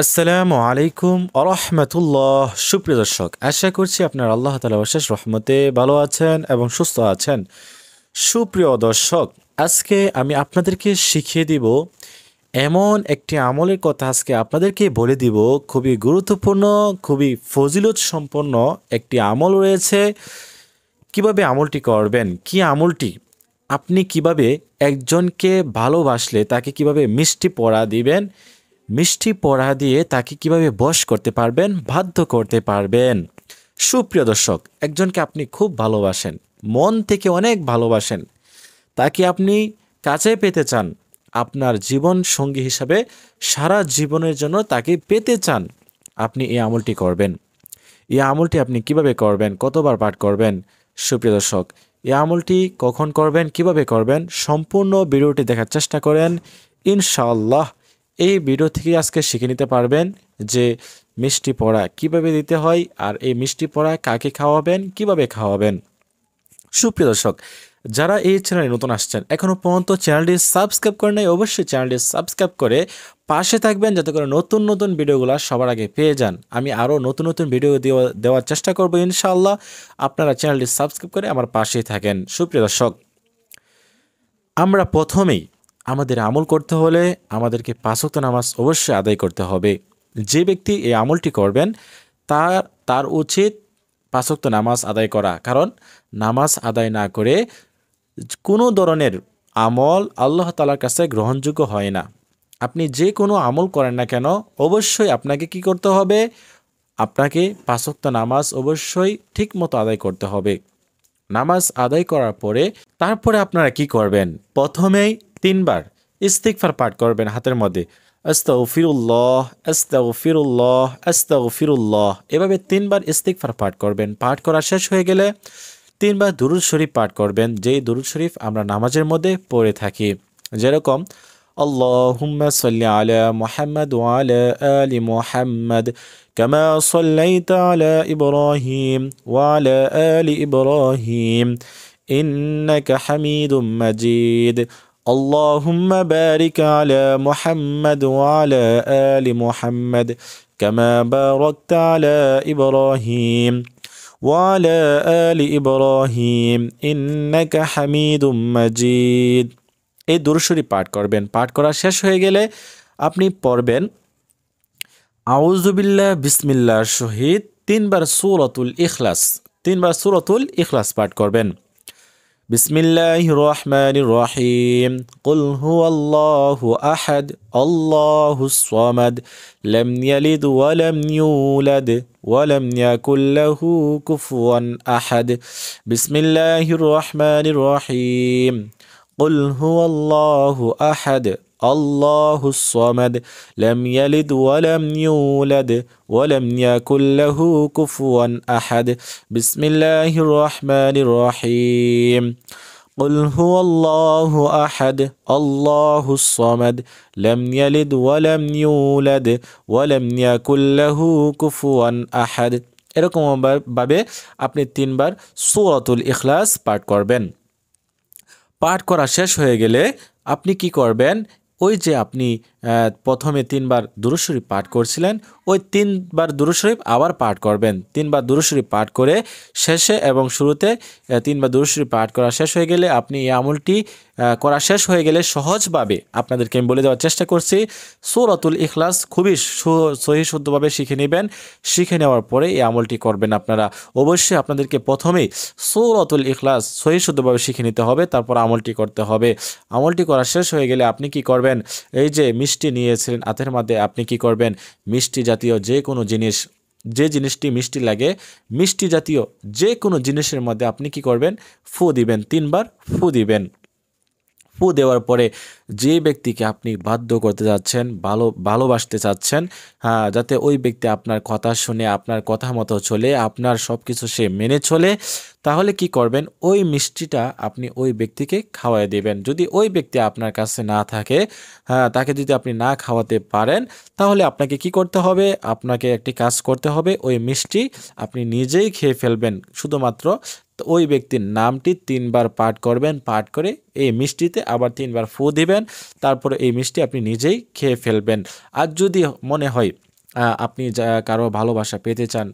আসসালামু আলাইকুম আরহামতুল্লাহ। সুপ্রিয় দর্শক, আশা করছি আপনার আল্লাহ তাআলার অশেষ রহমতে ভালো আছেন এবং সুস্থ আছেন। সুপ্রিয় দর্শক, আজকে আমি আপনাদেরকে শিখিয়ে দিব এমন একটি আমলের কথা। আজকে আপনাদেরকে বলে দিব খুবই গুরুত্বপূর্ণ, খুবই ফজিলত সম্পন্ন একটি আমল রয়েছে। কিভাবে আমলটি করবেন, কি আমলটি, আপনি কিভাবে একজনকে ভালোবাসলে তাকে কিভাবে মিষ্টি পড়া দিবেন, মিষ্টি পড়া দিয়ে তাকে কিভাবে বশ করতে পারবেন, বাধ্য করতে পারবেন। সুপ্রিয় দর্শক, একজনকে আপনি খুব ভালোবাসেন, মন থেকে অনেক ভালোবাসেন, তাকে আপনি কাছে পেতে চান, আপনার জীবন সঙ্গী হিসাবে সারা জীবনের জন্য তাকে পেতে চান, আপনি এই আমলটি করবেন। এই আমলটি আপনি কিভাবে করবেন, কতবার পাঠ করবেন? সুপ্রিয় দর্শক, এই আমলটি কখন করবেন, কিভাবে করবেন, সম্পূর্ণ ভিডিওটি দেখার চেষ্টা করেন। ইনশাআল্লাহ এই ভিডিও থেকে আজকে শিখে নিতে পারবেন যে মিষ্টি পড়া কিভাবে দিতে হয়, আর এই মিষ্টি পড়া কাকে খাওয়াবেন, কিভাবে খাওয়াবেন। সুপ্রিয় দর্শক, যারা এই চ্যানেলে নতুন আসছেন, এখনও পর্যন্ত চ্যানেলটি সাবস্ক্রাইব করেন নাই, অবশ্যই চ্যানেলটি সাবস্ক্রাইব করে পাশে থাকবেন, যাতে করে নতুন নতুন ভিডিওগুলো সবার আগে পেয়ে যান। আমি আরও নতুন নতুন ভিডিও দেওয়ার চেষ্টা করব ইনশাআল্লাহ। আপনারা চ্যানেলটি সাবস্ক্রাইব করে আমার পাশেই থাকেন। সুপ্রিয় দর্শক, আমরা প্রথমেই আমাদের আমল করতে হলে আমাদেরকে 5 ওয়াক্ত নামাজ অবশ্যই আদায় করতে হবে। যে ব্যক্তি এই আমলটি করবেন তার উচিত 5 ওয়াক্ত নামাজ আদায় করা, কারণ নামাজ আদায় না করে কোনো ধরনের আমল আল্লাহ তাআলার কাছে গ্রহণযোগ্য হয় না। আপনি যে কোনো আমল করেন না কেন, অবশ্যই আপনাকে কি করতে হবে, আপনাকে 5 ওয়াক্ত নামাজ অবশ্যই ঠিক মতো আদায় করতে হবে। নামাজ আদায় করার পরে তারপরে আপনারা কি করবেন, প্রথমেই 3 বার ইস্তিগফার পাঠ করবেন হাতের মধ্যে, আস্তাগফিরুল্লাহ আস্তাগফিরুল্লাহ আস্তাগফিরুল্লাহ, এভাবে 3 বার ইস্তিগফার পাঠ করবেন। পাঠ করা শেষ হয়ে গেলে 3 বার দুরূদ শরীফ পাঠ করবেন, যেই দুরূদ শরীফ আমরা নামাজের মধ্যে পড়ে থাকি, যেরকম আল্লাহুম্মা সাল্লি আলা মুহাম্মাদ ওয়া আলা আলি মুহাম্মাদ কামা সাল্লাইতা আলা ইব্রাহিম ওয়া আলা আলি ইব্রাহিম ইন্নাকা হামিদুম মাজিদ। আল্লাহুম্মা বারিক আলা মুহাম্মাদ ওয়া আলা আলি মুহাম্মাদ কামা বারাকতা আলা ইব্রাহিম ওয়া আলা আলি ইব্রাহিম ইন্নাকা হামিদুম মাজিদ। এই দুরূদ শরীফ পাঠ করবেন। পাঠ করা শেষ হয়ে গেলে আপনি পড়বেন আউযুবিল্লাহ বিসমিল্লাহর সহিত 3 বার সূরাতুল ইখলাস, 3 বার সূরাতুল ইখলাস পাঠ করবেন। বিসমিল্লাহির রহমানির রহিম, কুল হুয়াল্লাহু আহাদ আল্লাহুস সামাদ লাম ইয়ালিদ ওয়া লাম ইউলাদ ওয়া লাম ইয়াকুল লাহু কুফুয়ান আহাদ। বিসমিল্লাহির রহমানির রহিম, কুল হুয়াল্লাহু আহাদ আল্লাহুস সামাদ লাম ইয়ালিদ ওয়া লাম ইউলাদ ওয়া লাম ইয়াকুল লাহু কুফুয়ান আহাদ। বিসমিল্লাহির রহমানির রহিম, কুল হুয়াল্লাহু আহাদ আল্লাহুস সামাদ লাম ইয়ালিদ ওয়া লাম ইউলাদ ওয়া লাম ইয়াকুল লাহু কুফুয়ান আহাদ। এরকম ভাবে আপনি 3 বার সূরাতুল ইখলাস পাঠ করবেন। পাঠ করা শেষ হয়ে গেলে আপনি কি করবেন, ওই যে আপনি প্রথমে 3 বার দুরূদ শরীফ পাঠ করছিলেন, ওই 3 বার দুরূদ শরীফ আবার পাঠ করবেন। 3 বার দুরূদ শরীফ পাঠ করে শেষে এবং শুরুতে 3 বার দুরূদ শরীফ পাঠ করা শেষ হয়ে গেলে, আপনি এই আমলটি করা শেষ হয়ে গেলে সহজভাবে আপনাদেরকে আমি বলে দেওয়ার চেষ্টা করছি, সূরাতুল ইখলাস খুবই সহি শুদ্ধভাবে শিখে নেবেন। শিখে নেওয়ার পরে এই আমলটি করবেন। আপনারা অবশ্যই আপনাদেরকে প্রথমেই সূরাতুল ইখলাস সহি শুদ্ধভাবে শিখে নিতে হবে, তারপর আমলটি করতে হবে। আমলটি করা শেষ হয়ে গেলে আপনি কি করবেন, এই যে মিষ্টি নিয়েছিলেন হাতের মধ্যে, আপনি কি করবেন, মিষ্টি জাতীয় যে কোনো জিনিস, যে জিনিসটি মিষ্টি লাগে, মিষ্টি জাতীয় যে কোনো জিনিসের মধ্যে আপনি কি করবেন, ফু দিবেন, 3 বার ফু দিবেন। ফু দেওয়ার পরে যে ব্যক্তিকে আপনি বাধ্য করতে যাচ্ছেন, ভালোবাসতে চাচ্ছেন, যাতে ওই ব্যক্তি আপনার কথা শুনে, আপনার কথা মতো চলে, আপনার সব কিছু সে মেনে চলে, তাহলে কি করবেন, ওই মিষ্টিটা আপনি ওই ব্যক্তিকে খাওয়াই দেবেন। যদি ওই ব্যক্তি আপনার কাছে না থাকে, তাকে যদি আপনি না খাওয়াতে পারেন, তাহলে আপনাকে কি করতে হবে, আপনাকে একটি কাজ করতে হবে, ওই মিষ্টি আপনি নিজেই খেয়ে ফেলবেন। শুধুমাত্র ওই ব্যক্তির নামটি 3 বার পাঠ করবেন, পাঠ করে এই মিষ্টিতে আবার 3 বার ফু দিবেন, তারপরে এই মিষ্টি আপনি নিজেই খেয়ে ফেলবেন। আর যদি মনে হয় আপনি কারো ভালোবাসা পেতে চান,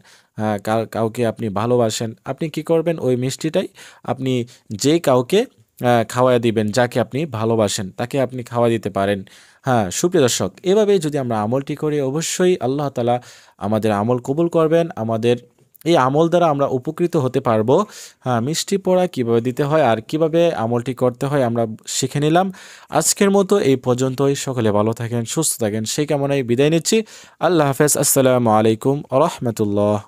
কাউকে আপনি ভালোবাসেন, আপনি কি করবেন? ওই মিষ্টিটাই আপনি যে কাউকে খাওয়ায় দিবেন, যাকে আপনি ভালোবাসেন তাকে আপনি খাওয়া দিতে পারেন। হ্যাঁ, সুপ্রিয় দর্শক, এভাবেই যদি আমরা আমলটি করি অবশ্যই আল্লাহ তাআলা আমাদের আমল কবুল করবেন। আমাদের এই আমল দ্বারা আমরা উপকৃত হতে পারবো। হ্যাঁ, মিষ্টি পোড়া কিভাবে দিতে হয় আর কিভাবে আমলটি করতে হয় আমরা শিখে নিলাম। আজকের মতো এই পর্যন্তই। সকলে ভালো থাকেন, সুস্থ থাকেন সেই কামনায় বিদায় নিচ্ছি। আল্লাহ হাফেজ। আসসালামু আলাইকুম ওয়া রাহমাতুল্লাহ।